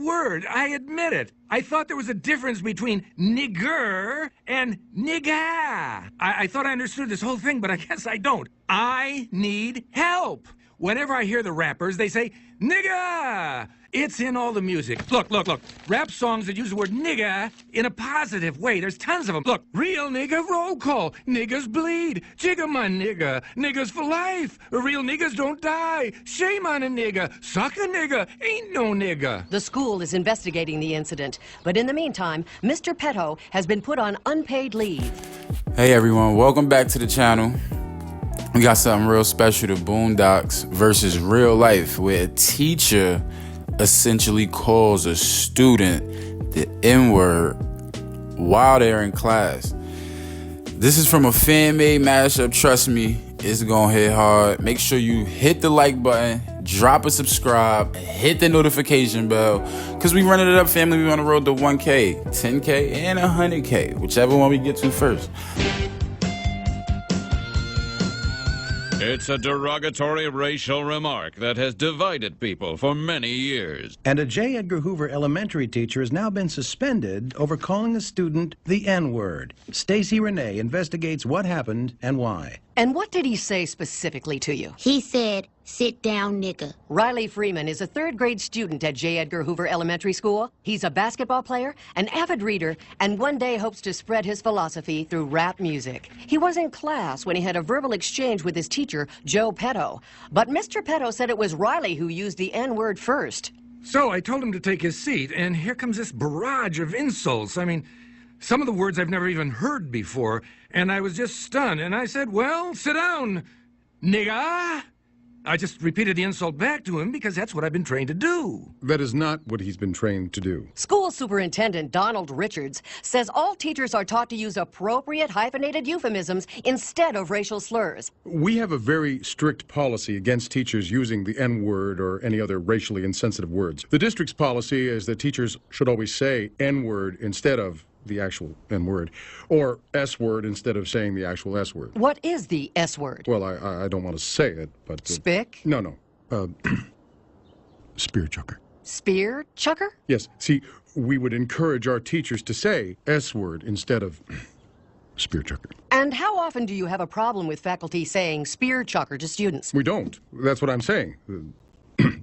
word. I admit it. I thought there was a difference between nigger and nigga. I thought I understood this whole thing, but I guess I don't. I need help. Whenever I hear the rappers, they say, nigga! It's in all the music. Look. Rap songs that use the word nigga in a positive way. There's tons of them. Look, real nigga roll call. Niggas bleed. Jigga my nigga. Niggas for life. Real niggas don't die. Shame on a nigga. Suck a nigga. Ain't no nigga. The school is investigating the incident. But in the meantime, Mr. Petto has been put on unpaid leave. Hey everyone, welcome back to the channel. We got something real special, the Boondocks versus real life, where a teacher essentially calls a student the N-word while they're in class. This is from a fan-made mashup. Trust me, it's gonna hit hard. Make sure you hit the like button, drop a subscribe, hit the notification bell, because we running it up, family. We on the road to 1K, 10K, and 100K, whichever one we get to first. It's a derogatory racial remark that has divided people for many years. And a J. Edgar Hoover elementary teacher has now been suspended over calling a student the N-word. Stacey Renee investigates what happened and why. And what did he say specifically to you? He said, sit down, nigga. Riley Freeman is a third-grade student at J. Edgar Hoover Elementary School. He's a basketball player, an avid reader, and one day hopes to spread his philosophy through rap music. He was in class when he had a verbal exchange with his teacher, Joe Petto. But Mr. Petto said it was Riley who used the N-word first. So I told him to take his seat, and here comes this barrage of insults. I mean, some of the words I've never even heard before, and I was just stunned. And I said, well, sit down, nigga. I just repeated the insult back to him because that's what I've been trained to do. That is not what he's been trained to do. School Superintendent Donald Richards says all teachers are taught to use appropriate hyphenated euphemisms instead of racial slurs. We have a very strict policy against teachers using the N-word or any other racially insensitive words. The district's policy is that teachers should always say N-word instead of the actual N-word, or S-word instead of saying the actual S-word. What is the S-word? Well, I don't want to say it, but... Spick? No. Spear chucker. Spear chucker? Yes. See, we would encourage our teachers to say S-word instead of spear chucker. And how often do you have a problem with faculty saying spear chucker to students? We don't. That's what I'm saying.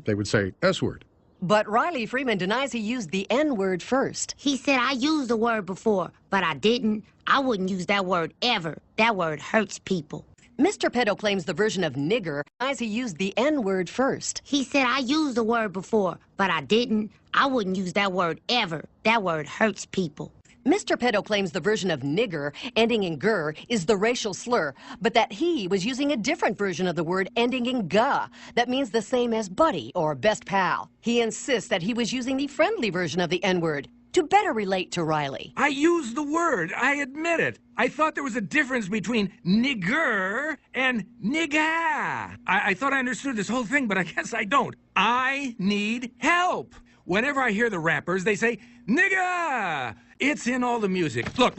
They would say S-word. But Riley Freeman denies he used the N-word first. He said I used the word before, but I didn't. I wouldn't use that word ever. That word hurts people. Mr. Petto claims the version of nigger denies he used the N-word first. He said I used the word before, but I didn't. I wouldn't use that word ever. That word hurts people. Mr. Petto claims the version of nigger, ending in ger, is the racial slur, but that he was using a different version of the word ending in ga, that means the same as buddy or best pal. He insists that he was using the friendly version of the N-word to better relate to Riley. I used the word. I admit it. I thought there was a difference between nigger and nigga. I thought I understood this whole thing, but I guess I don't. I need help. Whenever I hear the rappers, they say, nigga! It's in all the music. Look.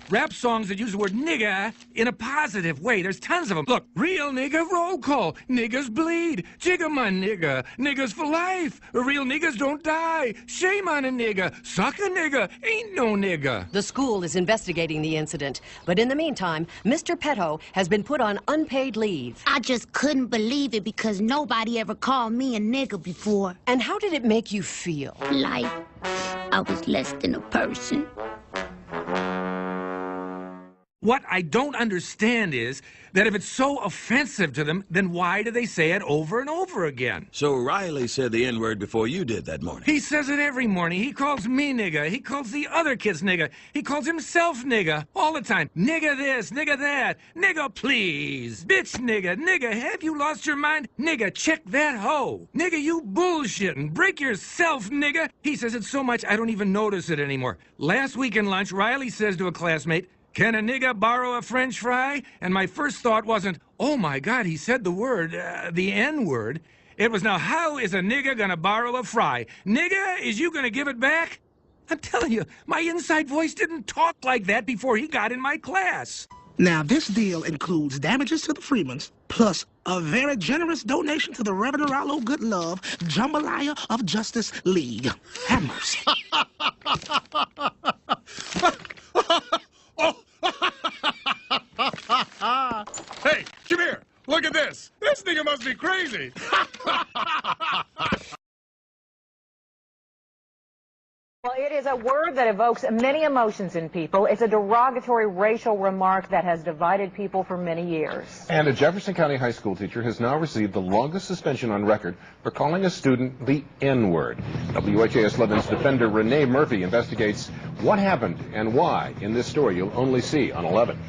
Rap songs that use the word nigga in a positive way. There's tons of them. Look, real nigga roll call. Niggas bleed. Jigga my nigga. Niggas for life. Real niggas don't die. Shame on a nigga. Suck a nigga. Ain't no nigga. The school is investigating the incident, but in the meantime, Mr. Petto has been put on unpaid leave. I just couldn't believe it because nobody ever called me a nigga before. And how did it make you feel? Like I was less than a person. What I don't understand is that if it's so offensive to them, then why do they say it over and over again? So Riley said the N-word before you did that morning. He says it every morning. He calls me nigga. He calls the other kids nigga. He calls himself nigga all the time. Nigga this, nigga that. Nigga please. Bitch nigga. Have you lost your mind? Nigga, check that hoe. Nigga, you bullshitting. Break yourself, nigga. He says it so much I don't even notice it anymore. Last week in lunch, Riley says to a classmate, can a nigga borrow a French fry? And my first thought wasn't, oh my God, he said the word, the N-word. It was, now how is a nigga gonna borrow a fry? Nigga, is you gonna give it back? I'm telling you, my inside voice didn't talk like that before he got in my class. Now, this deal includes damages to the Freemans, plus a very generous donation to the Reverend Rollo Goodlove Jambalaya of Justice League. Have mercy. Hey, come here. Look at this. This nigga must be crazy. Well, it is a word that evokes many emotions in people. It's a derogatory racial remark that has divided people for many years. And a Jefferson County high school teacher has now received the longest suspension on record for calling a student the N-word. WHAS 11's defender Renee Murphy investigates what happened and why in this story you'll only see on 11.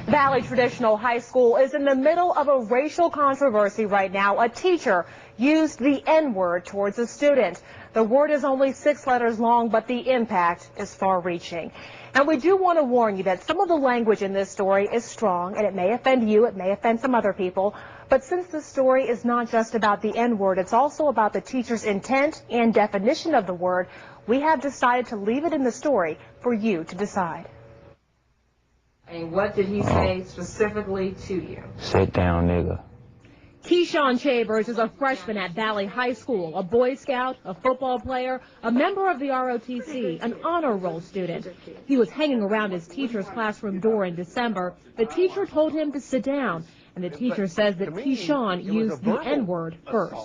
Valley Traditional High School is in the middle of a racial controversy right now. A teacher used the N-word towards a student. The word is only 6 letters long, but the impact is far-reaching. And we do want to warn you that some of the language in this story is strong, and it may offend you, it may offend some other people. But since the story is not just about the N-word, it's also about the teacher's intent and definition of the word, we have decided to leave it in the story for you to decide. And what did he say specifically to you? Sit down, nigga. Keyshawn Chambers is a freshman at Valley High School, a Boy Scout, a football player, a member of the ROTC, an honor roll student. He was hanging around his teacher's classroom door in December. The teacher told him to sit down, and the teacher says that Keyshawn used the N-word first.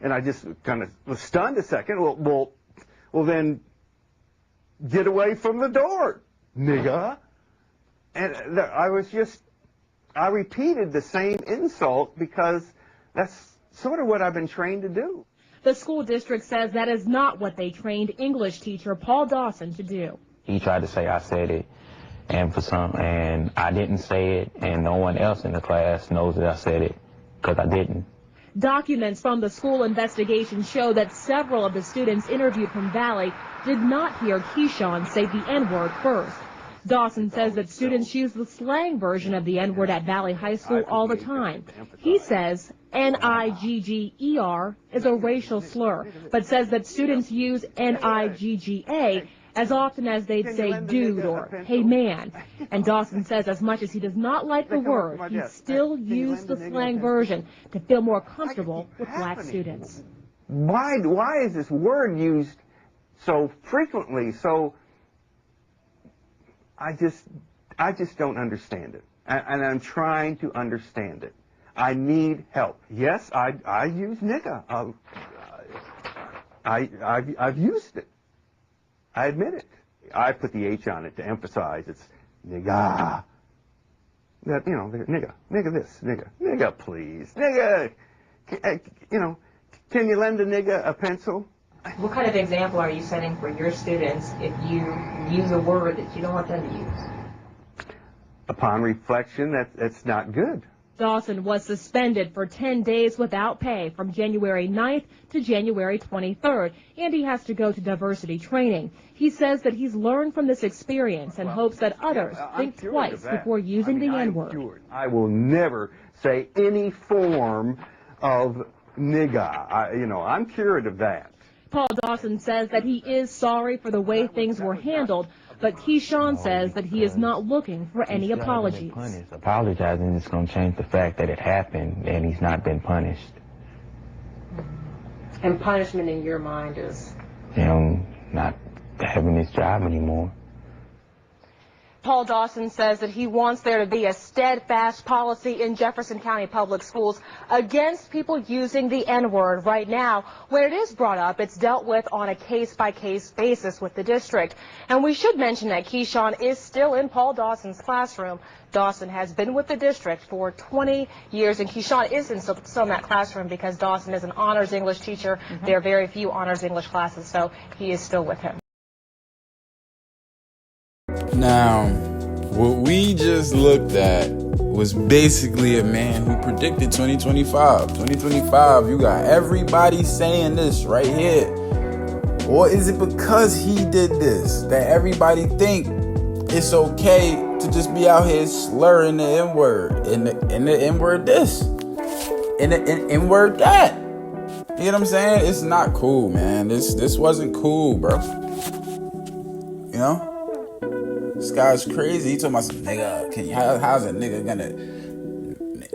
And I just kind of was stunned a second. Well, then get away from the door, nigga. And I repeated the same insult because that's sort of what I've been trained to do. The school district says that is not what they trained English teacher Paul Dawson to do. He tried to say I said it, and I didn't say it, and no one else in the class knows that I said it because I didn't. Documents from the school investigation show that several of the students interviewed from Valley did not hear Keyshawn say the N-word first. Dawson says that students use the slang version of the N-word at Valley High School all the time. He says N-I-G-G-E-R is a racial slur, but says that students use N-I-G-G-A as often as they'd say dude or hey man. And Dawson says as much as he does not like the word, he still used the slang version to feel more comfortable with black students. Why is this word used so frequently? I just don't understand it, and I'm trying to understand it. I need help. Yes, I use nigga. I've used it. I admit it. I put the H on it to emphasize it's nigga. That, you know, nigga this, nigga please, nigga. Can you lend a nigga a pencil? What kind of example are you setting for your students if you use a word that you don't want them to use? Upon reflection, that's not good. Dawson was suspended for 10 days without pay from January 9th to January 23rd, and he has to go to diversity training. He says that he's learned from this experience and hopes that others think twice before using the N-word. I will never say any form of nigga. I'm cured of that. Paul Dawson says that he is sorry for the way things were handled, but Keyshawn says that he is not looking for any apologies. Apologizing is going to change the fact that it happened and he's not been punished. And punishment in your mind is? Not having his job anymore. Paul Dawson says that he wants there to be a steadfast policy in Jefferson County Public Schools against people using the N-word. Right now, when it is brought up, it's dealt with on a case-by-case basis with the district. And we should mention that Keyshawn is still in Paul Dawson's classroom. Dawson has been with the district for 20 years, and Keyshawn is still in that classroom because Dawson is an honors English teacher. There are very few honors English classes, so he is still with him. Now, what we just looked at was basically a man who predicted 2025. 2025, you got everybody saying this right here. Or is it because he did this that everybody think it's okay to just be out here slurring the N-word and the N-word this and the N-word that? You know what I'm saying? It's not cool, man. This wasn't cool, bro. You know? This guy's crazy. He talking about some nigga. How's a nigga gonna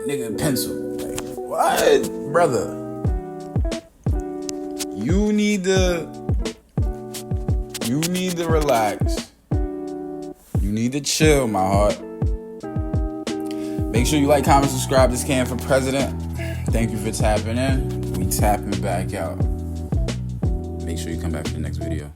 nigga pencil? Like, what, brother? You need to relax. You need to chill, my heart. Make sure you like, comment, subscribe. This Cam for President. Thank you for tapping in. We tapping back out. Make sure you come back for the next video.